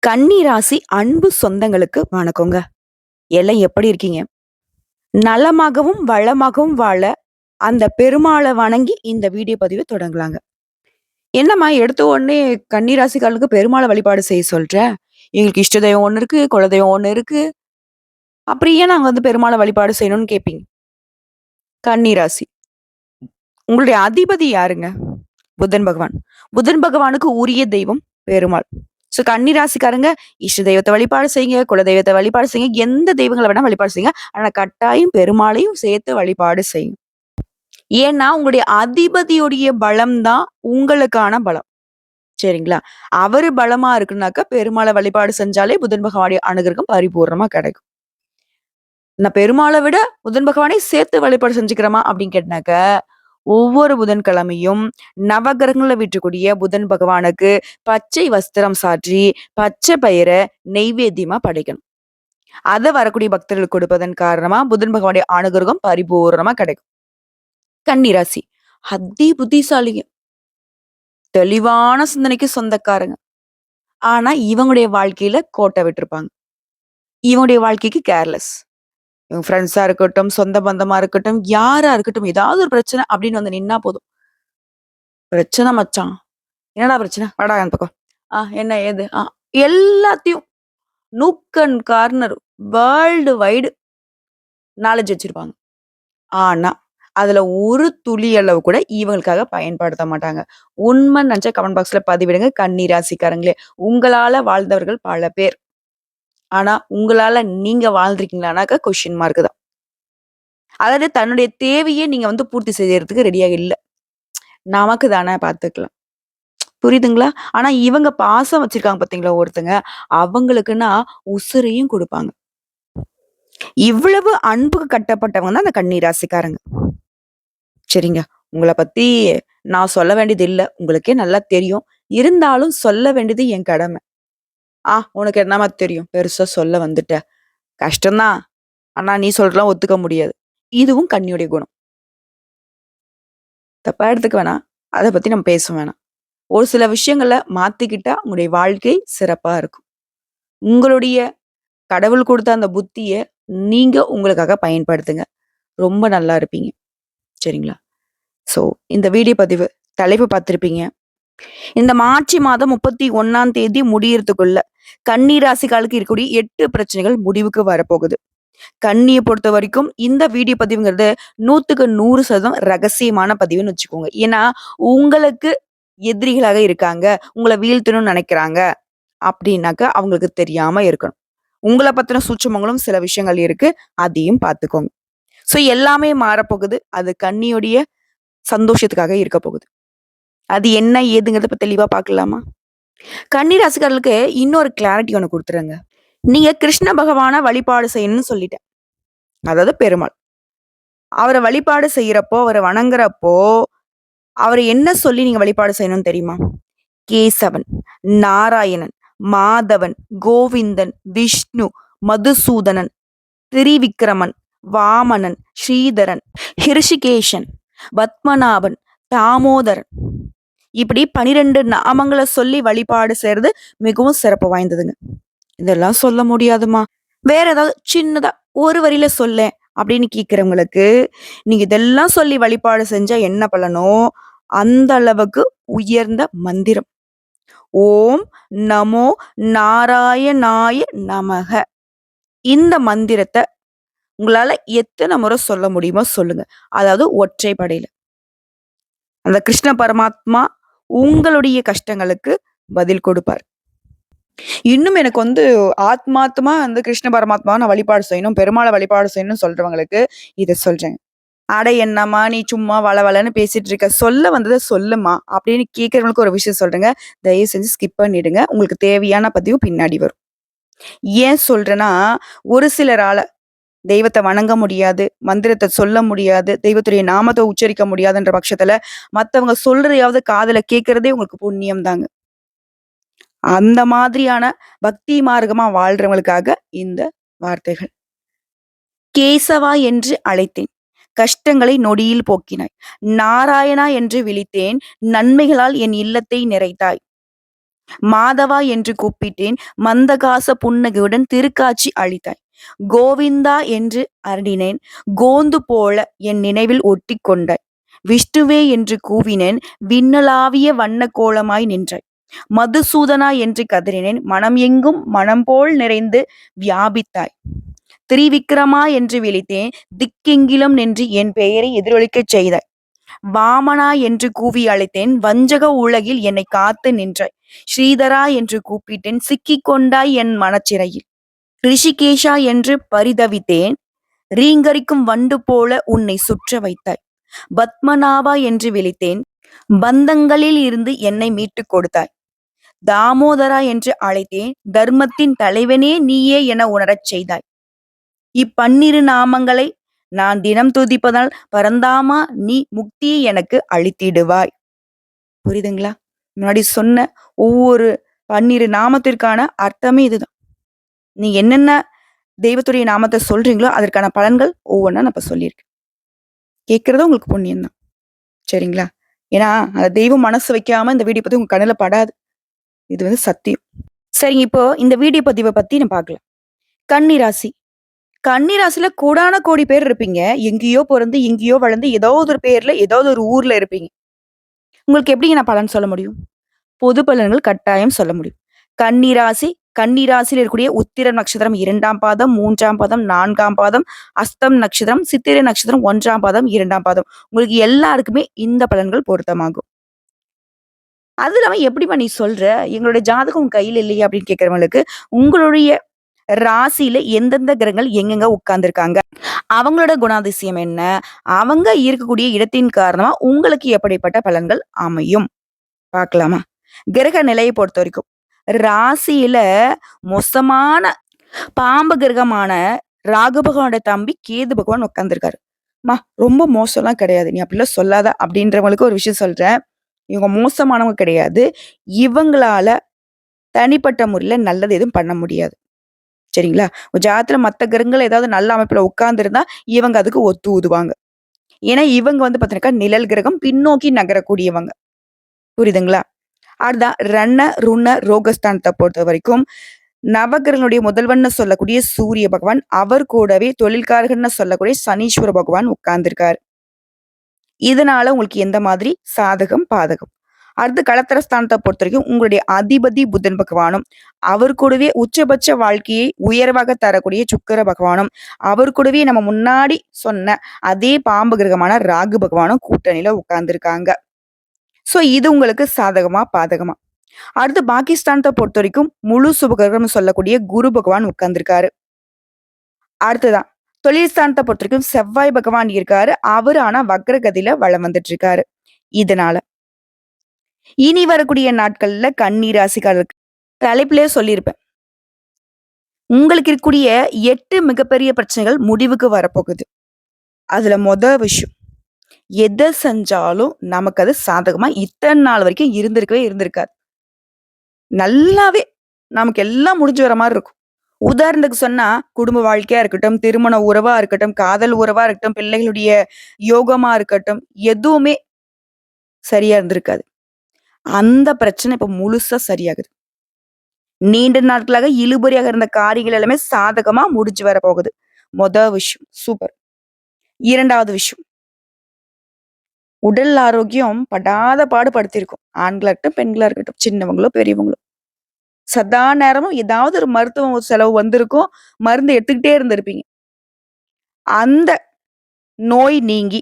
கன்னி ராசி அன்பு சொந்தங்களுக்கு வணக்கங்க. எல்லாம் எப்படி இருக்கீங்க? நலமாகவும், வளமாகவும் வாழ அந்த பெருமாள வணங்கி இந்த வீடியோ பதிவ தொடங்கலாங்க. என்னம்மா எடுத்த உடனே கன்னி ராசிக்காரங்களுக்கு பெருமாள வழிபாடு செய்ய சொல்ற? எங்களுக்கு இஷ்ட தெய்வம் ஒண்ணு இருக்கு, குலதெய்வம் ஒண்ணு இருக்கு. அப்புறம் ஏன் நாங்க வந்து பெருமாள வழிபாடு செய்யணும்னு கேட்பீங்க. கன்னி ராசி. உங்களுடைய அதிபதி யாருங்க? புதன் பகவான். புதன் பகவானுக்கு உரிய தெய்வம் பெருமாள். ஸோ கன்னி ராசிக்காரங்க இஷ்ட தெய்வத்த வழிபாடு செய்யுங்க, குலதெய்வத்த வழிபாடு செய்யுங்க, எந்த தெய்வங்கள வேணா வழிபாடு செய்யுங்க. ஆனா கட்டாயம் பெருமாளையும் சேர்த்து வழிபாடு செய்யுங்க. ஏன்னா, உங்களுடைய அதிபதியுடைய பலம் தான் உங்களுக்கான பலம். சரிங்களா? அவரு பலமா இருக்குனாக்கா, பெருமாள வழிபாடு செஞ்சாலே புதன் பகவானுடைய அனுகிரகம் பரிபூரணமா கிடைக்கும். நான் பெருமாள விட புதன் பகவானை சேர்த்து வழிபாடு செஞ்சுக்கிறோமா அப்படின்னு கேட்டாக்க, ஒவ்வொரு புதன்கிழமையும் நவகிரகங்கள்ல வீற்றக்கூடிய புதன் பகவானுக்கு பச்சை வஸ்திரம் சாற்றி, பச்சை பயிர நெய்வேத்தியமா படைக்கணும். அத வரக்கூடிய பக்தர்களுக்கு கொடுப்பதன் காரணமா புதன் பகவானுடைய அனுகிரகம் பரிபூரணமா கிடைக்கும். கன்னிராசி. அதி புத்திசாலிங்க. தெளிவான சிந்தனைக்கு சொந்தக்காரங்க. ஆனா, இவங்களுடைய வாழ்க்கையில கோட்ட விட்டுருப்பாங்க. இவங்களுடைய வாழ்க்கைக்கு கேர்லெஸ். இவங்க ஃப்ரெண்ட்ஸா இருக்கட்டும், சொந்த பந்தமா இருக்கட்டும், யாரா இருக்கட்டும், ஏதாவது ஒரு பிரச்சனை அப்படின்னு வந்து நின்னா போதும். பிரச்சனை மச்சான். என்னடா பிரச்சனை? வாடா அந்த பக்கம். என்ன ஏது? எல்லாத்தையும் nook and corner world wide knowledge வச்சிருப்பாங்க. ஆனா, அதுல ஒரு துளி அளவு கூட இவங்களுக்காக பயன்படுத்த மாட்டாங்க. உண்மைன்னு நினைச்சா கமெண்ட் பாக்ஸ்ல பதிவிடுங்க. கன்னி ராசிக்காரங்களே. உங்களால வாழ்ந்தவர்கள் பல பேர். ஆனா, உங்களால நீங்க வாழ்ந்திருக்கீங்களானாக்கா கொஸ்டின் மார்க் தான். அதாவது தன்னுடைய தேவையே நீங்க வந்து பூர்த்தி செய்யறதுக்கு ரெடியா இல்ல. நமக்கு தானே பார்த்துக்கலாம். புரியுதுங்களா? ஆனா இவங்க பாசம் வச்சிருக்காங்க பார்த்தீங்களா ஒருத்தங்க, அவங்களுக்குன்னா உசுரையும் குடுப்பாங்க. இவ்வளவு அன்புக்கு கட்டப்பட்டவங்க தான் அந்த கன்னி ராசிக்காரங்க. சரிங்க. உங்கள பத்தி நான் சொல்ல வேண்டியது இல்ல. உங்களுக்கே நல்லா தெரியும். இருந்தாலும் சொல்ல வேண்டியது என் கடமை. உனக்கு என்னம்மா தெரியும்? பெருசா சொல்ல வந்துட்ட. கஷ்டம் தான். ஆனா நீ சொல்றதெல்லாம் ஒத்துக்க முடியாது. இதுவும் கன்னியுடைய குணம். தப்பா எடுத்துக்க வேணாம். அத பத்தி நம்ம பேச வேணாம். ஒரு சில விஷயங்கள மாத்திக்கிட்டா உங்களுடைய வாழ்க்கை சிறப்பா இருக்கும். உங்களுடைய கடவுள் குடுத்த அந்த புத்திய நீங்க உங்களுக்காக பயன்படுத்துங்க. ரொம்ப நல்லா இருப்பீங்க. சரிங்களா? ஸோ இந்த வீடியோ பதிவு தலைப்பு பார்த்திருப்பீங்க. இந்த மார்ச் மாதம் 31ஆம் தேதி முடியறதுக்குள்ள கன்னி ராசிக்காரர்களுக்கு இருக்கக்கூடிய 8 பிரச்சனைகள் முடிவுக்கு வரப்போகுது. கன்னிய பொறுத்த வரைக்கும் இந்த வீடியோ பதிவுங்கிறது 100க்கு 100% ரகசியமான பதிவுன்னு வச்சுக்கோங்க. ஏன்னா, உங்களுக்கு எதிரிகளாக இருக்காங்க. உங்கள வீழ்த்தணும்னு நினைக்கிறாங்க. அப்படின்னாக்க அவங்களுக்கு தெரியாம இருக்கணும். உங்கள பத்தின சூட்சுமங்களும் சில விஷயங்கள் இருக்கு. அதையும் பார்த்துக்கோங்க. ஸோ எல்லாமே மாறப்போகுது. அது கன்னியுடைய சந்தோஷத்துக்காக இருக்க போகுது. அது என்ன ஏதுங்கிறத இப்ப தெளிவா பார்க்கலாமா? கன்னி ராசிக்காரர்களுக்கு இன்னொரு கிளாரிட்டி ஒண்ணு குடுத்துறேங்க. நீங்க கிருஷ்ண பகவான வழிபாடு செய்யணும்னு சொல்லிட்டேன். அதாவது பெருமாள். அவர வழிபாடு செய்யறப்போ, அவர வணங்குறப்போ, அவர என்ன சொல்லி நீங்க வழிபாடு செய்யணும்னு தெரியுமா? கேசவன், நாராயணன், மாதவன், கோவிந்தன், விஷ்ணு, மதுசூதனன், திரிவிக்ரமன், வாமனன், ஸ்ரீதரன், ஹிருஷிகேஷன், பத்மநாபன், தாமோதரன் இப்படி 12 நாமங்கள சொல்லி வழிபாடு செய்றது மிகவும் சிறப்பு வாய்ந்ததுங்க. இதெல்லாம் சொல்ல முடியாதும்மா. வேற ஏதாவது சின்னதா ஒரு வரியில சொல்லேன் அப்படின்னு கேட்கிறவங்களுக்கு, நீங்க இதெல்லாம் சொல்லி வழிபாடு செஞ்சா என்ன பலனோ, அந்த அளவுக்கு உயர்ந்த மந்திரம். ஓம் நமோ நாராயணாய நமக. இந்த மந்திரத்த உங்களால எத்தன முறை சொல்ல முடியுமோ சொல்லுங்க. அதாவது ஒற்றைப்படையில. அந்த கிருஷ்ண பரமாத்மா உங்களுடைய கஷ்டங்களுக்கு பதில் கொடுப்பார். இன்னும் எனக்கு வந்து ஆத்மார்த்தமா வந்து கிருஷ்ண பரமாத்மாவ நான் வழிபாடு செய்யணும், பெருமாள வழிபாடு செய்யணும்னு சொல்றவங்களுக்கு இத சொல்றேன். "அட என்னம்மா நீ சும்மா வளவளன்னு பேசிட்டு இருக்க. சொல்ல வந்தத சொல்லுமா" அப்படின்னு கேட்கிறவங்களுக்கு ஒரு விஷயம் சொல்றேங்க. தயவு செஞ்சு ஸ்கிப் பண்ணிடுங்க. உங்களுக்கு தேவையான பதிவு பின்னாடி வரும். ஏன் சொல்றேன்னா, ஒரு சிலரால தெய்வத்த வணங்க முடியாது, மந்திரத்த சொல்ல முடியாது, தெய்வத்துடைய நாமத்த உச்சரிக்க முடியாதுன்ற பட்சத்துல, மத்தவங்க சொல்றதையாவது காதுல கேட்கிறதே உங்களுக்கு புண்ணியம் தாங்க. அந்த மாதிரியான பக்தி மார்க்கமா வாழ்றவங்களுக்காக இந்த வார்த்தைகள். கேசவா என்று அழைத்தேன். கஷ்டங்களை நொடியில் போக்கினாய். நாராயணா என்று விழித்தேன். நன்மைகளால் என் இல்லத்தை நிறைத்தாய். மாதவா என்று கூப்பிட்டேன். மந்தகாச புன்னகையுடன் திருக்காட்சி அளித்தாய். கோவிந்தா என்று அருளினேன். கோந்து போல என் நினைவில் ஒட்டிக் கொண்டாய். விஷ்ணுவே என்று கூவினேன். விண்ணளாவிய வண்ண கோலமாய் நின்றாய். மதுசூதனா என்று கதறினேன். மனம் எங்கும் மனம் போல் நிறைந்து வியாபித்தாய். திரிவிக்ரமா என்று விழித்தேன். திக்கெங்கிலும் நின்று என் பெயரை எதிரொலிக்கச் செய்தாய். வாமனா என்று கூவி அழைத்தேன். வஞ்சக உலகில் என்னை காத்து நின்றாய். ஸ்ரீதரா என்று கூப்பிட்டேன். சிக்கிக் கொண்டாய் என் மனச்சிறையில். ரிஷிகேஷா என்று பரிதவித்தேன். ரீங்கரிக்கும் வண்டு போல உன்னை சுற்ற வைத்தாய். பத்மநாபா என்று விழித்தேன். பந்தங்களில் இருந்து என்னை மீட்டுக் கொடுத்தாய். தாமோதரா என்று அழைத்தேன். தர்மத்தின் தலைவனே நீயே என உணரச் செய்தாய். இப்பன்னிரு நாமங்களை நான் தினம் துதிப்பதால் பரந்தாமா நீ முக்தியை எனக்கு அளித்திடுவாய். புரியுதுங்களா? முன்னாடி சொன்ன ஒவ்வொரு 12 நாமத்திற்கான அர்த்தமே இதுதான். நீ என்னென்ன தெய்வத்துடைய நாமத்தை சொல்றீங்களோ அதற்கான பலன்கள் ஒவ்வொன்றா நான் இப்ப சொல்லியிருக்கேன். கேட்கறது உங்களுக்கு புண்ணியம் தான். சரிங்களா? ஏன்னா அந்த தெய்வம் மனசு வைக்காம இந்த வீடியோ பத்தி உங்க கண்ணுல படாது. இது வந்து சத்தியம். சரிங்க, இப்போ இந்த வீடியோ பதிவை பத்தி நான் பார்க்கலாம். கன்னி ராசி. கன்னி ராசியில கோடான கோடி பேர் இருப்பீங்க. எங்கேயோ பிறந்து, எங்கேயோ வளர்ந்து, ஏதோ ஒரு பேர்ல, ஏதோ ஒரு ஊர்ல இருப்பீங்க. உங்களுக்கு எப்படிங்க நான் பலன் சொல்ல முடியும்? பொது பலன்கள் கட்டாயம் சொல்ல முடியும். கன்னி ராசி, கன்னி ராசியில் இருக்கக்கூடிய உத்திர நட்சத்திரம் 2ஆம் பாதம், 3ஆம் பாதம், 4ஆம் பாதம், அஸ்தம் நட்சத்திரம், சித்திரை நட்சத்திரம் 1ஆம் பாதம், 2ஆம் பாதம். உங்களுக்கு எல்லாருக்குமே இந்த பலன்கள் பொருத்தமாகும். அது இல்லாம எப்படிம்மா நீ சொல்ற? எங்களுடைய ஜாதகம் உன் கையில இல்லையா அப்படின்னு கேட்கிறவங்களுக்கு, உங்களுடைய ராசியில எந்தெந்த கிரகங்கள் எங்கெங்க உட்கார்ந்துருக்காங்க, அவங்களோட குணாதிசயம் என்ன, அவங்க இருக்கக்கூடிய இடத்தின் காரணமா உங்களுக்கு எப்படிப்பட்ட பலன்கள் அமையும் பார்க்கலாமா? கிரக நிலையை பொறுத்த வரைக்கும் ராசியில மோசமான பாம்பு கிரகமான ராகு பகவானோட தம்பி கேது பகவான் உட்கார்ந்துருக்காரு. மா ரொம்ப மோசம்லாம் கிடையாது, நீ அப்படிலாம் சொல்லாத அப்படின்றவங்களுக்கு ஒரு விஷயம் சொல்றேன். இவங்க மோசமானவங்க கிடையாது. இவங்களால தனிப்பட்ட முறையில நல்லது எதுவும் பண்ண முடியாது. சரிங்களா? ஜாதகத்துல மத்த கிரகங்கள் ஏதாவது நல்ல அமைப்புல உட்கார்ந்திருந்தா இவங்க அதுக்கு ஒத்து ஊதுவாங்க. ஏன்னா இவங்க வந்து பாத்தீங்கன்னாக்கா நிழல் கிரகம், பின்னோக்கி நகரக்கூடியவங்க. புரியுதுங்களா? அடுத்ததான் ரண, ருண, ரோகஸ்தானத்தை பொறுத்த வரைக்கும் நவகிரகனுடைய முதல்வன்னு சொல்லக்கூடிய சூரிய பகவான், அவர் கூடவே தொழில்காரகன்னு சொல்லக்கூடிய சனீஸ்வர பகவான் உட்கார்ந்திருக்காரு. இதனால உங்களுக்கு எந்த மாதிரி சாதகம், பாதகம்? அடுத்து களத்திரஸ்தானத்தை பொறுத்த வரைக்கும் உங்களுடைய அதிபதி புதன் பகவானும், அவர் கூடவே உச்சபட்ச வாழ்க்கையை உயர்வாக தரக்கூடிய சுக்கிர பகவானும், அவர் கூடவே நம்ம முன்னாடி சொன்ன அதே பாம்பு கிரகமான ராகு பகவானும் கூட்டணியில உட்கார்ந்துருக்காங்க. சோ இது உங்களுக்கு சாதகமா, பாதகமா? அடுத்து பாகிஸ்தானத்தை பொறுத்த வரைக்கும் முழு சுபகிரகம் சொல்லக்கூடிய குரு பகவான் உட்கார்ந்துருக்காரு. அடுத்துதான் தொழில் ஸ்தானத்தை பொறுத்த வரைக்கும் செவ்வாய் பகவான் இருக்காரு. அவரு ஆனா வக்ரகதியில வலம் வந்துட்டு இருக்காரு. இதனால இனி வரக்கூடிய நாட்கள்ல கன்னி ராசிக்காரருக்கு தலைப்பிலே சொல்லியிருப்பேன். உங்களுக்கு இருக்கக்கூடிய 8 மிகப்பெரிய பிரச்சனைகள் முடிவுக்கு வரப்போகுது. அதுல விஷயம், எதை செஞ்சாலும் நமக்கு அது சாதகமா இத்தனை நாள் வரைக்கும் இருந்திருக்காது. நல்லாவே நமக்கு எல்லாம் முடிஞ்சு வர மாதிரி இருக்கும். உதாரணத்துக்கு சொன்னா, குடும்ப வாழ்க்கையா இருக்கட்டும், திருமண உறவா இருக்கட்டும், காதல் உறவா இருக்கட்டும், பிள்ளைகளுடைய யோகமா இருக்கட்டும், எதுவுமே சரியா இருந்திருக்காது. அந்த பிரச்சனை இப்ப முழுசா சரியாகுது. நீண்ட நாட்களாக இழுபறியாக இருந்த காரியங்கள் எல்லாமே சாதகமா முடிஞ்சு வர போகுது. விஷயம் சூப்பர். 2வது விஷயம், உடல் ஆரோக்கியம் படாத பாடு படுத்திருக்கும். ஆண்களா இருக்கட்டும், பெண்களா இருக்கட்டும், சின்னவங்களோ பெரியவங்களோ. சதா நேரமும் ஏதாவது ஒரு மருத்துவ செலவு வந்திருக்கும். மருந்து எடுத்துக்கிட்டே இருந்திருப்பீங்க. அந்த நோய் நீங்கி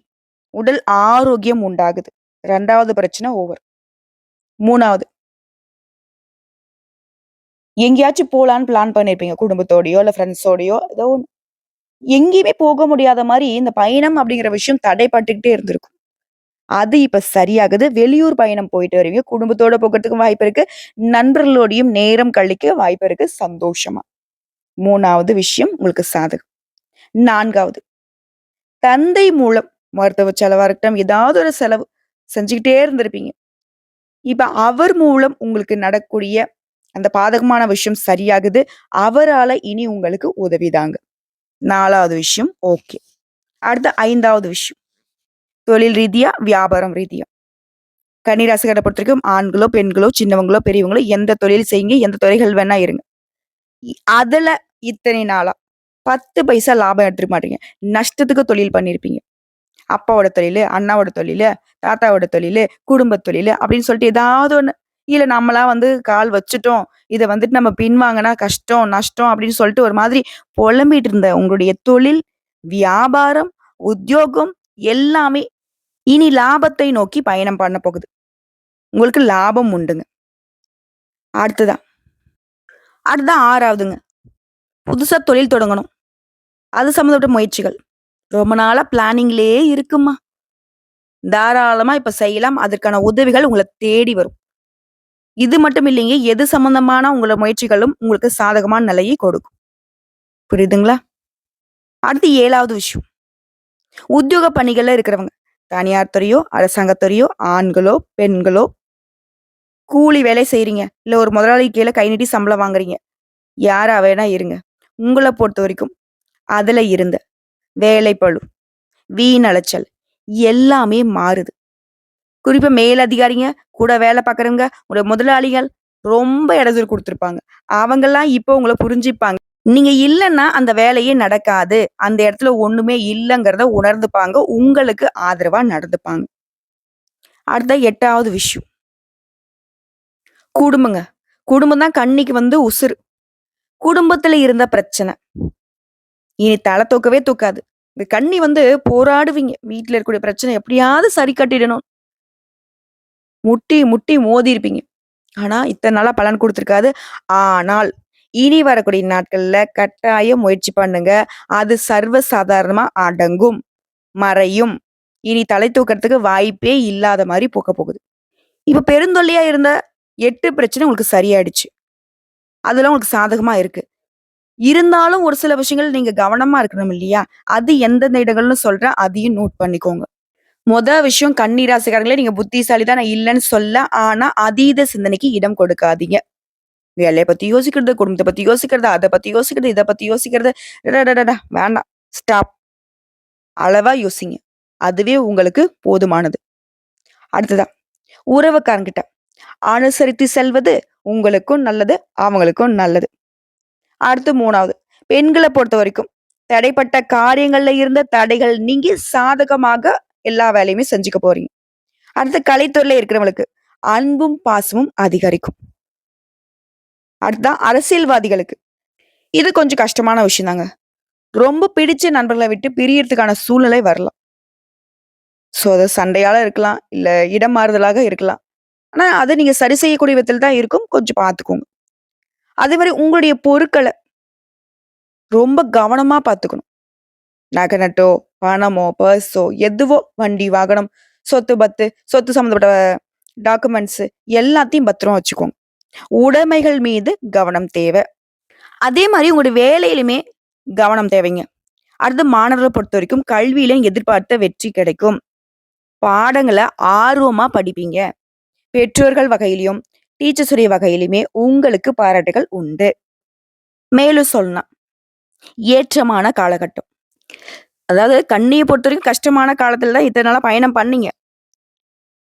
உடல் ஆரோக்கியம் உண்டாகுது. 2வது பிரச்சனை ஓவர். 3வது, எங்கேயாச்சும் போலான்னு பிளான் பண்ணியிருப்பீங்க. குடும்பத்தோடயோ, இல்ல ஃப்ரெண்ட்ஸோடயோ ஏதோ ஒண்ணு. எங்கேயுமே போக முடியாத மாரி இந்த பயணம் அப்படிங்கிற விஷயம் தடைப்பட்டுக்கிட்டே இருந்திருக்கும். அது இப்ப சரியாகுது. வெளியூர் பயணம் போயிட்டு வருவீங்க. குடும்பத்தோட போகறதுக்கும் வாய்ப்பு இருக்கு. நண்பர்களோடையும் நேரம் கழிக்க வாய்ப்பு இருக்கு சந்தோஷமா. 3வது விஷயம் உங்களுக்கு சாதகம். 4வது, தந்தை மூலம் மருத்துவ செலவா இருக்கட்டும், ஏதாவது ஒரு செலவு செஞ்சுக்கிட்டே இருந்திருப்பீங்க. இப்ப அவர் மூலம் உங்களுக்கு நடக்கூடிய அந்த பாதகமான விஷயம் சரியாகுது. அவரால இனி உங்களுக்கு உதவிதாங்க. 4வது விஷயம் ஓகே. அடுத்து 5வது விஷயம், தொழில் ரீதியா, வியாபாரம் ரீதியா. கன்னி ராசிக்காரரை பொறுத்தவரைக்கும் ஆண்களோ, பெண்களோ, சின்னவங்களோ, பெரியவங்களோ எந்த தொழில் செய்யுங்க, எந்த துறைகள் வேணா இருங்க. அதுல இத்தனை நாளா 10 பைசா லாபம் எடுத்துருக்க மாட்டீங்க. நஷ்டத்துக்கு தொழில் பண்ணியிருப்பீங்க. அப்பாவோட தொழிலு, அண்ணாவோட தொழிலு, தாத்தாவோட தொழிலு, குடும்பத் தொழிலு அப்படின்னு சொல்லிட்டு ஏதாவது ஒண்ணு. இல்ல நம்மளா வந்து கால் வச்சுட்டோம். இத வந்துட்டு நம்ம பின்வாங்குனா கஷ்டம், நஷ்டம் அப்படின்னு சொல்லிட்டு ஒரு மாதிரி புலம்பிட்டு இருந்த உங்களுடைய தொழில், வியாபாரம், உத்தியோகம் எல்லாமே இனி லாபத்தை நோக்கி பயணம் பண்ண போகுது. உங்களுக்கு லாபம் உண்டுங்க. அடுத்ததா அடுத்ததான் 6வதுங்க. புதுசா தொழில் தொடங்கணும். அது சம்மந்தப்பட்ட முயற்சிகள். ரொம்ப நாளா பிளானிங்லயே இருக்கும்மா. தாராளமா இப்ப செய்யலாம். அதற்கான உதவிகள் உங்கள தேடி வரும். இது மட்டும் இல்லைங்க. எது சம்மந்தமான உங்கள முயற்சிகளும் உங்களுக்கு சாதகமான நிலையை கொடுக்கும். புரியுதுங்களா? அடுத்து 7வது விஷயம். உத்தியோக பணிகள்ல இருக்கிறவங்க. தனியார் துறையோ, அரசாங்கத் துறையோ, ஆண்களோ, பெண்களோ, கூலி வேலை செய்றீங்க. இல்ல ஒரு முதலாளி கீழ கை நீட்டி சம்பளம் வாங்குறீங்க. யாரா வேணா இருங்க. உங்கள பொறுத்தவரைக்கும் அதுல இருந்த வேலைப்பளு, வீண் அலைச்சல் எல்லாமே மாறுது. குறிப்பா மேலதிகாரிங்க, கூட வேலை பார்க்குறவங்க, உங்களோட முதலாளிகள் ரொம்ப இடைஞ்சல் குடுத்துருப்பாங்க. அவங்கலாம் இப்போ உங்கள புரிஞ்சுப்பாங்க. நீங்க இல்லன்னா அந்த வேலையே நடக்காது. அந்த இடத்துல ஒண்ணுமே இல்லங்கிறத உணர்ந்துப்பாங்க. உங்களுக்கு ஆதரவா நடந்துப்பாங்க. அடுத்த 8வது விஷயம். குடும்பங்க. குடும்பம் தான் கன்னிக்கு வந்து உசுரு. குடும்பத்துல இருந்த பிரச்சனை. இனி தல தூக்கவே தூக்காது. இந்த கன்னி வந்து போராடுவீங்க. வீட்ல இருக்கக்கூடிய பிரச்சனை எப்படியாவது சரி கட்டிடணும். முட்டி, முட்டி மோதியிருப்பீங்க. ஆனா, இத்தன நாளா பலன் குடுத்துருக்காது. ஆனால், இனி வரக்கூடிய நாட்கள்ல கட்டாயம் முயற்சி பண்ணுங்க. அது சர்வ சாதாரணமா அடங்கும், மறையும். இனி தலை தூக்கறதுக்கு வாய்ப்பே இல்லாத மாரி போக போகுது. இப்ப பெருந்தொல்லையா இருந்த 8 பிரச்சனை உங்களுக்கு சரியாயிடுச்சு. அதெல்லாம் உங்களுக்கு சாதகமா இருக்கு. இருந்தாலும் ஒரு சில விஷயங்கள் நீங்க கவனமா இருக்கணும் இல்லையா? அது எந்தெந்த இடங்கள்னு சொல்றேன். அதையும் நோட் பண்ணிக்கோங்க. விஷயம் கன்னி ராசிக்காரங்களே நீங்க புத்திசாலி தான் நான் இல்லன்னு சொல்ல. ஆனா, அதீத சிந்தனைக்கு இடம் கொடுக்காதீங்க. வேலைய பத்தி யோசிக்கிறது, குடும்பத்த பத்தி யோசிக்கிறது, அத பத்தி யோசிக்கிறது, இத பத்தி யோசிக்கிறது. அடடடடா! வேண்டாம். ஸ்டாப். அளவா யோசிங்க. அதுவே உங்களுக்கு போதுமானது. அடுத்ததா, உறவுக்காரங்கிட்ட அனுசரித்து செல்வது உங்களுக்கும் நல்லது, அவங்களுக்கும் நல்லது. அடுத்து 3வது, பெண்கள பொறுத்தவரைக்கும் தடைப்பட்ட காரியங்கள்ல இருந்த தடைகள் நீங்கி சாதகமாக எல்லா வேலையுமே செஞ்சுக்க போறீங்க. அடுத்து கலைத்துறையில இருக்கிறவங்களுக்கு அன்பும், பாசமும் அதிகரிக்கும். அடுத்ததான் அரசியல்வாதிகளுக்கு. இது கொஞ்சம் கஷ்டமான விஷயம் தாங்க. ரொம்ப பிடிச்ச நண்பர்கள விட்டு பிரியறதுக்கான சூழ்நிலை வரலாம். அது சண்டையால இருக்கலாம். இல்ல இடம் மாறுதலாக இருக்கலாம். ஆனா, அத நீங்க சரி செய்யக்கூடிய விதத்துல தான் இருக்கும். கொஞ்சம் பார்த்துக்கோங்க. அதே மாரி உங்களுடைய பொருட்கள ரொம்ப கவனமா பார்த்துக்கணும். நகை நட்டோ, பணமோ, பர்ஸோ எதுவோ வண்டி, வாகனம், சொத்து பத்து, சொத்து சம்மந்தப்பட்ட டாக்குமெண்ட்ஸ் எல்லாத்தையும் பத்திரமா வச்சுக்கோங்க. உடைமைகள் மீது கவனம் தேவை. அதே மாரி உங்களுடைய வேலையிலுமே கவனம் தேவைங்க. அடுத்து மாணவர்கள பொறுத்தவரைக்கும் கல்வியிலும் எதிர்பார்த்த வெற்றி கிடைக்கும். பாடங்கள ஆர்வமா படிப்பீங்க. பெற்றோர்கள் வகையிலயும், டீச்சர்ஸ் உடைய வகையிலுமே உங்களுக்கு பாராட்டுகள் உண்டு. மேலும் சொல்லலாம், ஏற்றமான காலகட்டம். அதாவது கன்னிய பொறுத்தவரைக்கும் கஷ்டமான காலத்துல தான் இத்தன நாளா பயணம் பண்ணீங்க.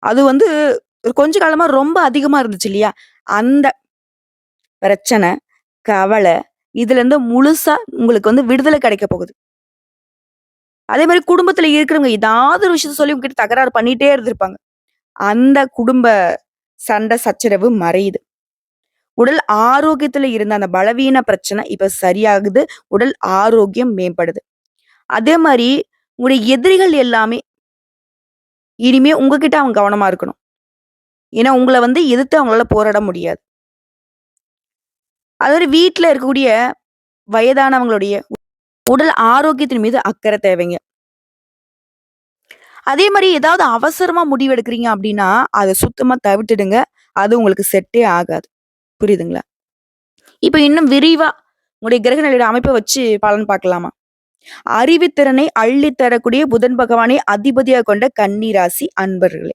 அது வந்து கொஞ்ச காலமா ரொம்ப அதிகமா இருந்துச்சு இல்லையா? அந்த பிரச்சனை, கவலை இதுலருந்து முழுசா உங்களுக்கு வந்து விடுதலை கிடைக்க போகுது. அதே மாரி குடும்பத்துல இருக்கிறவங்க ஏதாவது ஒரு விஷயத்த சொல்லி உங்ககிட்ட தகராறு பண்ணிட்டே இருந்திருப்பாங்க. அந்த குடும்ப சண்டை, சச்சரவு மறையுது. உடல் ஆரோக்கியத்துல இருந்த அந்த பலவீன பிரச்சனை இப்ப சரியாகுது. உடல் ஆரோக்கியம் மேம்படுது. அதே மாரி உங்களுடைய எதிரிகள் எல்லாமே இனிமே உங்ககிட்ட அவங்க கவனமா இருக்கணும். ஏன்னா உங்கள வந்து எதிர்த்து அவங்களால போராட முடியாது. அது மாரி வீட்ல இருக்கக்கூடிய வயதானவங்களுடைய உடல் ஆரோக்கியத்தின் மீது அக்கறை தேவைங்க. அதே மாரி ஏதாவது அவசரமா முடிவு எடுக்கிறீங்க அப்டின்னா, அத சுத்தமா தவிர்த்துடுங்க. அது உங்களுக்கு செட்டே ஆகாது. புரியுதுங்களா? இப்ப இன்னும் விரிவா உங்களுடைய கிரக நிலையோட அமைப்ப வச்சு பலன் பார்க்கலாமா? அறிவுத்திறனை அள்ளித் தரக்கூடிய புதன் பகவானை அதிபதியா கொண்ட கன்னி ராசி அன்பர்களே.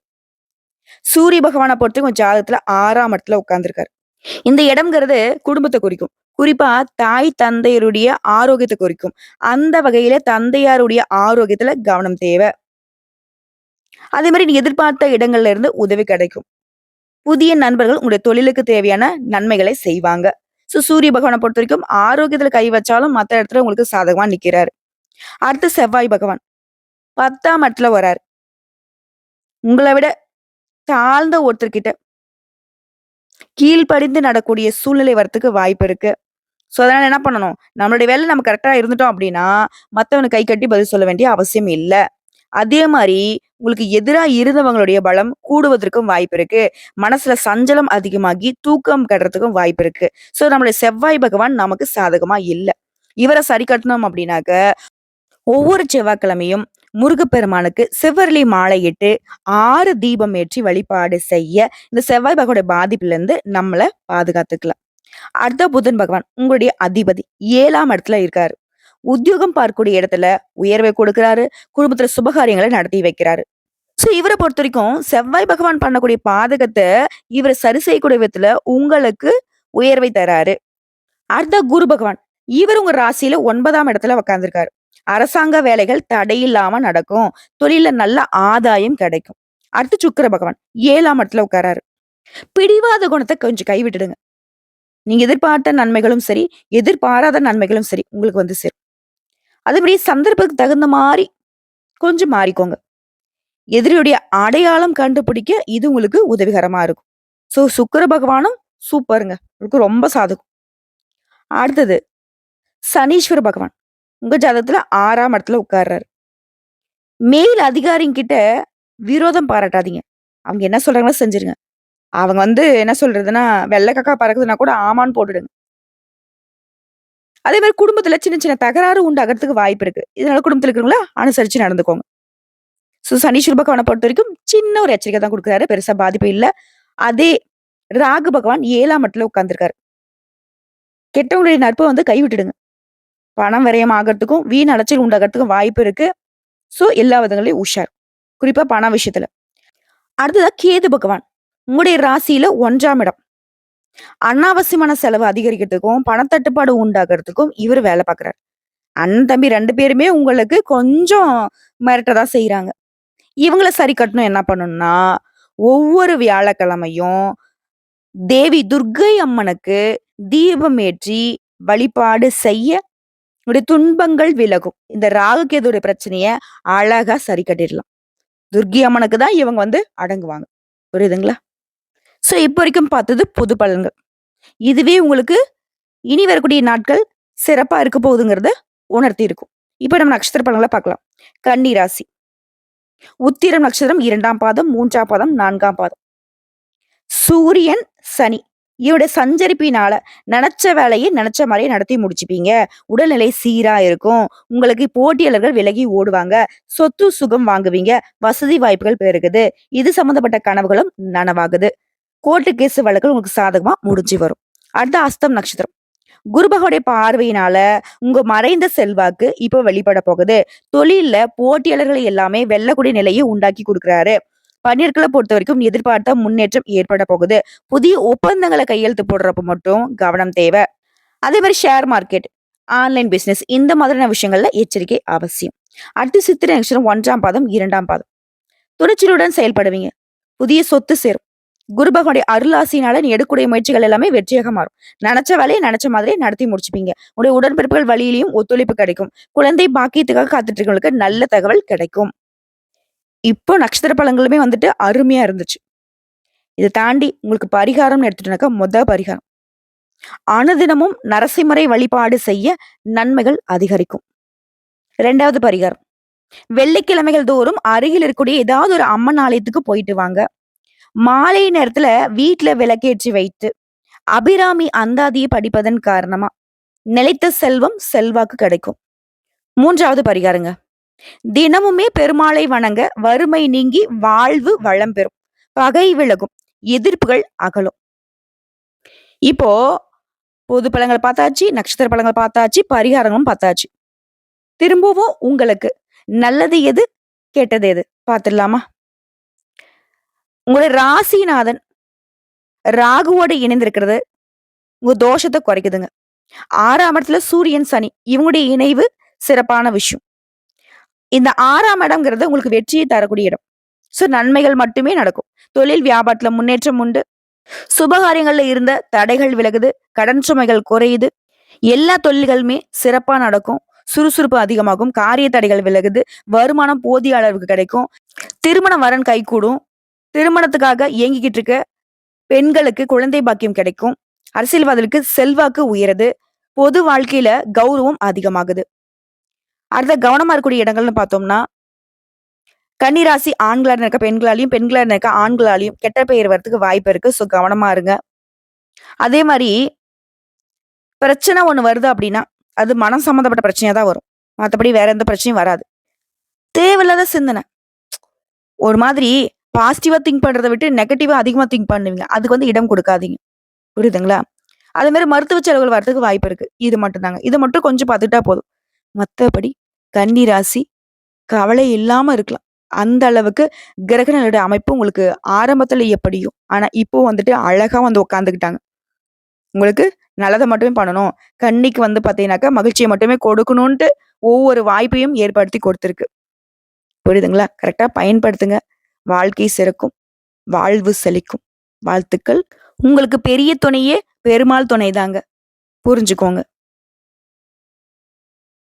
சூரிய பகவான பொறுத்தவரைக்கும் உங்க ஜாதகத்துல 6ஆம் இடத்துல உட்கார்ந்திருக்காரு. இந்த இடம்ங்கிறது குடும்பத்த குறிக்கும். குறிப்பா தாய், தந்தையருடைய ஆரோக்கியத்த குறிக்கும். அந்த வகையில தந்தையாருடைய ஆரோக்கியத்துல கவனம் தேவை. அதே மாரி நீங்க எதிர்பார்த்த இடங்கள்ல இருந்து உதவி கிடைக்கும். புதிய நண்பர்கள் உங்களுடைய தொழிலுக்கு தேவையான நன்மைகளை செய்வாங்க. சூரிய பகவான பொறுத்தவரைக்கும் ஆரோக்கியத்துல கை வச்சாலும் மத்த இடத்துல உங்களுக்கு சாதகமா நிக்கிறாரு. அடுத்து செவ்வாய் பகவான் 10ஆம் இடத்துல வராரு. உங்கள விட தாழ்ந்த ஒருத்தர்கிட்ட கீழ்ப்படிந்து நடக்கூடிய சூழ்நிலை வரத்துக்கு வாய்ப்பு இருக்கு. அதனால என்ன பண்ணணும்? நம்மளுடைய வேலை நம்ம கரெக்ட்டா இருந்துட்டோம் அப்டின்னா, மத்தவனுக்கு கை கட்டி பதில் சொல்ல வேண்டிய அவசியம் இல்ல. அதே மாரி உங்களுக்கு எதிரா இருந்தவங்களுடைய பலம் கூடுவதற்கும் வாய்ப்பு இருக்கு. மனசுல சஞ்சலம் அதிகமாகி தூக்கம் கெடுறதுக்கும் வாய்ப்பு இருக்கு. நம்முடைய செவ்வாய் பகவான் நமக்கு சாதகமா இல்ல. இவர சரி கட்டணும் அப்டின்னாக்க, ஒவ்வொரு செவ்வாய்க்கிழமையும் முருகப்பெருமானுக்கு செவ்வரளி மாலையிட்டு 6 தீபம் ஏற்றி வழிபாடு செய்ய, இந்த செவ்வாய் பகவானுடைய பாதிப்புலருந்து நம்மள பாதுகாத்துக்கலாம். அடுத்த புதன் பகவான் உங்களுடைய அதிபதி 7ஆம் இடத்துல இருக்காரு. உத்தியோகம் பார்க்கக்கூடிய இடத்துல உயர்வை கொடுக்கிறாரு. குடும்பத்துல சுபகாரியங்களை நடத்தி வைக்கிறாரு. இவர பொறுத்தவரைக்கும் செவ்வாய் பகவான் பண்ணக்கூடிய பாதகத்த இவரு சரி செய்யக்கூடிய விதத்துல உங்களுக்கு உயர்வை தராரு. அடுத்த குரு பகவான். இவர் உங்க ராசியில 9ஆம் இடத்துல உட்கார்ந்திருக்காரு. அரசாங்க வேலைகள் தடையில்லாம நடக்கும். தொழில்ல நல்ல ஆதாயம் கிடைக்கும். அடுத்து சுக்கிர பகவான் 7ஆம் இடத்துல உட்காராரு. பிடிவாத குணத்த கொஞ்சம் கைவிட்டுடுங்க. நீங்க எதிர்பார்த்த நன்மைகளும் சரி, எதிர்பாராத நன்மைகளும் சரி உங்களுக்கு வந்து சேரும். அதேபடி சந்தர்ப்பத்துக்கு தகுந்த மாரி கொஞ்சம் மாறிக்கோங்க. எதிரியுடைய அடையாளம் கண்டுபிடிக்க இது உங்களுக்கு உதவிகரமா இருக்கும். சுக்கிர பகவானும் சூப்பருங்க. உங்களுக்கு ரொம்ப சாதகம். அடுத்தது சனீஸ்வர பகவான். உங்க ஜாதகத்துல 6ஆம் இடத்துல உட்கார்றாரு. மேல் அதிகாரிங்கிட்ட விரோதம் பாராட்டாதீங்க. அவங்க என்ன சொல்றாங்களோ செஞ்சுருங்க. அவங்க வந்து என்ன சொல்றதுன்னா, வெள்ள காக்கா பறக்குதுன்னா கூட ஆமான்னு போட்டுடுங்க. அதே மாரி குடும்பத்துல சின்ன சின்ன தகராறு உண்டாகுறதுக்கு வாய்ப்பு இருக்கு. இதனால குடும்பத்துல இருக்கிறவங்கள அனுசரிச்சு நடந்துக்கோங்க. சனீஸ்வர பகவான பொறுத்தவரைக்கும் சின்ன ஒரு எச்சரிக்கை தான் குடுக்குறாரு. பெருசா பாதிப்பு இல்ல. அதே ராகு பகவான் 7ஆம் இடத்துல உட்கார்ந்திருக்காரு. கெட்டவங்களுடைய நட்ப வந்து கைவிட்டுடுங்க. பணம் விரயம் ஆகறதுக்கும், வீண் அலைச்சல் உண்டாகறதுக்கும் வாய்ப்பு இருக்கு. எல்லா விதங்களையும் உஷார். குறிப்பா பண விஷயத்துல. அடுத்ததா கேது பகவான். உங்களுடைய ராசியில 1ஆம் இடம். அனாவசியமான செலவு அதிகரிக்கிறதுக்கும், பணத்தட்டுப்பாடு உண்டாகுறதுக்கும் இவரு வேலை பார்க்குறாரு. அண்ணன், தம்பி 2 பேருமே உங்களுக்கு கொஞ்சம் மிரட்ட தான் செய்றாங்க. இவங்கள சரி கட்டணும் என்ன பண்ணணும்னா, ஒவ்வொரு வியாழக்கிழமையும் தேவி துர்க்கை அம்மனுக்கு தீபம் ஏற்றி வழிபாடு செய்ய உங்களுடைய துன்பங்கள் விலகும். இந்த ராகு கேதுவுடைய பிரச்சனைய அழகா சரி கட்டிடலாம். துர்க்கை அம்மனுக்கு தான் இவங்க வந்து அடங்குவாங்க. புரியுதுங்களா? இப்ப வரைக்கும் பார்த்தது பொது பலன்கள். இதுவே உங்களுக்கு இனி வரக்கூடிய நாட்கள் சிறப்பா இருக்க போகுதுங்கிறத உணர்த்தி இருக்கும். இப்ப நம்ம நட்சத்திர பலன்கள பார்க்கலாம். கன்னி ராசி. உத்திரம் நட்சத்திரம் 2ஆம் பாதம், 3ஆம் பாதம், 4ஆம் பாதம். சூரியன், சனி இவருடைய சஞ்சரிப்பினால நெனச்ச வேலைய நெனச்ச மாரியே நடத்தி முடிச்சுப்பீங்க. உடல்நிலை சீரா இருக்கும். உங்களுக்கு போட்டியாளர்கள் விலகி ஓடுவாங்க. சொத்து சுகம் வாங்குவீங்க. வசதி வாய்ப்புகள் பெருகுது. இது சம்பந்தப்பட்ட கனவுகளும் நனவாகுது. கோர்ட்டு கேஸ் வழக்குகள் உங்களுக்கு சாதகமா முடிஞ்சு வரும். அடுத்த அஸ்தம் நட்சத்திரம். குரு பகவானுடைய பார்வையினால உங்க மறைந்த செல்வாக்கு இப்ப வெளிப்பட போகுது. தொழில்ல போட்டியாளர்களை எல்லாமே வெல்லக்கூடிய நிலையை உண்டாக்கி குடுக்குறாரு. பணியாட்கள பொறுத்தவரைக்கும் எதிர்பார்த்த முன்னேற்றம் ஏற்பட போகுது. புதிய ஒப்பந்தங்கள கையெழுத்து போடுறப்ப மட்டும் கவனம் தேவை. அதே மாரி ஷேர் மார்க்கெட், ஆன்லைன் பிசினஸ் இந்த மாதிரியான விஷயங்கள்ல எச்சரிக்கை அவசியம். அடுத்து சித்திரை நட்சத்திரம் 1ஆம் பாதம், 2ஆம் பாதம். துணிச்சலுடன் செயல்படுவீங்க. புதிய சொத்து சேரும். குரு பகவானுடைய அருளாசினால நீ எடுக்கக்கூடிய முயற்சிகள் எல்லாமே வெற்றியாக மாறும். நெனச்ச வேலையை நெனச்ச மாதிரியே நடத்தி முடிச்சுப்பீங்க. உங்களுடைய உடன்பிறப்புகள் வழியிலயும் ஒத்துழைப்பு கிடைக்கும். குழந்தை பாக்கியத்துக்காக காத்துட்டு இருக்கவங்களுக்கு நல்ல தகவல் கிடைக்கும். இப்போ நட்சத்திர பலன்களுமே வந்துட்டு அருமையா இருந்துச்சு. இத தாண்டி உங்களுக்கு பரிகாரம்னு எடுத்துட்டோம்னாக்கா, பரிகாரம். அனுதினமும் நரசிம்மரை வழிபாடு செய்ய நன்மைகள் அதிகரிக்கும். 2வது பரிகாரம். வெள்ளிக்கிழமைகள் தோறும் அருகில் இருக்கக்கூடிய ஏதாவது ஒரு அம்மன் ஆலயத்துக்கு போயிட்டு வாங்க. மாலை நேரத்துல வீட்ல விளக்கேற்றி வைத்து அபிராமி அந்தாதியை படிப்பதன் காரணமா நிலைத்த செல்வம் செல்வாக்கு கிடைக்கும். 3வது பரிகாரங்க. தினமுமே பெருமாளை வணங்க வறுமை நீங்கி வாழ்வு வளம் பெறும். பகை விலகும். எதிர்ப்புகள் அகலும். இப்போ பொது பலன்கள் பார்த்தாச்சு, நட்சத்திர பலன்கள் பார்த்தாச்சு, பரிகாரங்களும் பார்த்தாச்சு. திரும்பவும் உங்களுக்கு நல்லது எது, கெட்டது எது பார்த்துடலாமா? உங்களுடைய ராசிநாதன் ராகுவோட இணைந்திருக்கிறது உங்க தோஷத்தை குறைக்குதுங்க. 6ஆம் இடத்துல சூரியன், சனி இவங்களுடைய இணைவு சிறப்பான விஷயம். இந்த 6ஆம் இடம்ங்கிறது உங்களுக்கு வெற்றியை தரக்கூடிய இடம். ஸோ நன்மைகள் மட்டுமே நடக்கும். தொழில் வியாபாரத்துல முன்னேற்றம் உண்டு. சுபகாரியங்கள்ல இருந்த தடைகள் விலகுது. கடன் சுமைகள் குறையுது. எல்லா தொழில்களுமே சிறப்பா நடக்கும். சுறுசுறுப்பு அதிகமாகும். காரிய தடைகள் விலகுது. வருமானம் போதிய அளவுக்கு கிடைக்கும். திருமண வரன் கைகூடும். திருமணத்துக்காக இயங்கிக்கிட்டு இருக்க பெண்களுக்கு குழந்தை பாக்கியம் கிடைக்கும். அரசியல்வாதிகளுக்கு செல்வாக்கு உயருது. பொது வாழ்க்கையில கௌரவம் அதிகமாகுது. அடுத்த கவனமா இருக்கக்கூடிய இடங்கள்னு பார்த்தோம்னா, கன்னிராசி ஆண்களா இருக்க பெண்களாலையும், பெண்களா இருக்க ஆண்களாலையும் கெட்ட பெயர் வரதுக்கு வாய்ப்பு இருக்கு. ஸோ கவனமா இருங்க. அதே மாரி பிரச்சனை ஒண்ணு வருது அப்படின்னா, அது மனம் சம்மந்தப்பட்ட பிரச்சனையா தான் வரும். மத்தபடி வேற எந்த பிரச்சனையும் வராது. தேவையில்லாத சிந்தனை. ஒரு மாதிரி பாசிட்டிவா திங்க் பண்றத விட்டு நெகட்டிவா அதிகமா திங்க் பண்ணுவீங்க. அதுக்கு வந்து இடம் குடுக்காதீங்க. புரியுதுங்களா? அதே மாரி மருத்துவ செலவுகள் வரதுக்கு வாய்ப்பு இருக்கு. இது மட்டும் தாங்க. இத மட்டும் கொஞ்சம் பார்த்துக்கிட்டா போதும். மத்தபடி கன்னி ராசி கவலை இல்லாம இருக்கலாம். அந்த அளவுக்கு கிரகங்களுடைய அமைப்பு உங்களுக்கு ஆரம்பத்துல எப்படியோ, ஆனா இப்போ வந்துட்டு அழகா வந்து உட்காந்துக்கிட்டாங்க. உங்களுக்கு நல்லத மட்டுமே பண்ணணும். கன்னிக்கு வந்து பார்த்தீங்கன்னாக்கா, மகிழ்ச்சிய மட்டுமே கொடுக்கணுன்ட்டு ஒவ்வொரு வாய்ப்பையும் ஏற்படுத்தி கொடுத்திருக்கு. புரியுதுங்களா? கரெக்ட்டா பயன்படுத்துங்க. வாழ்க்கை சிறக்கும். வாழ்வு செழிக்கும். வாழ்த்துக்கள். உங்களுக்கு பெரிய துணையே பெருமாள் துணைதாங்க. புரிஞ்சுக்கோங்க.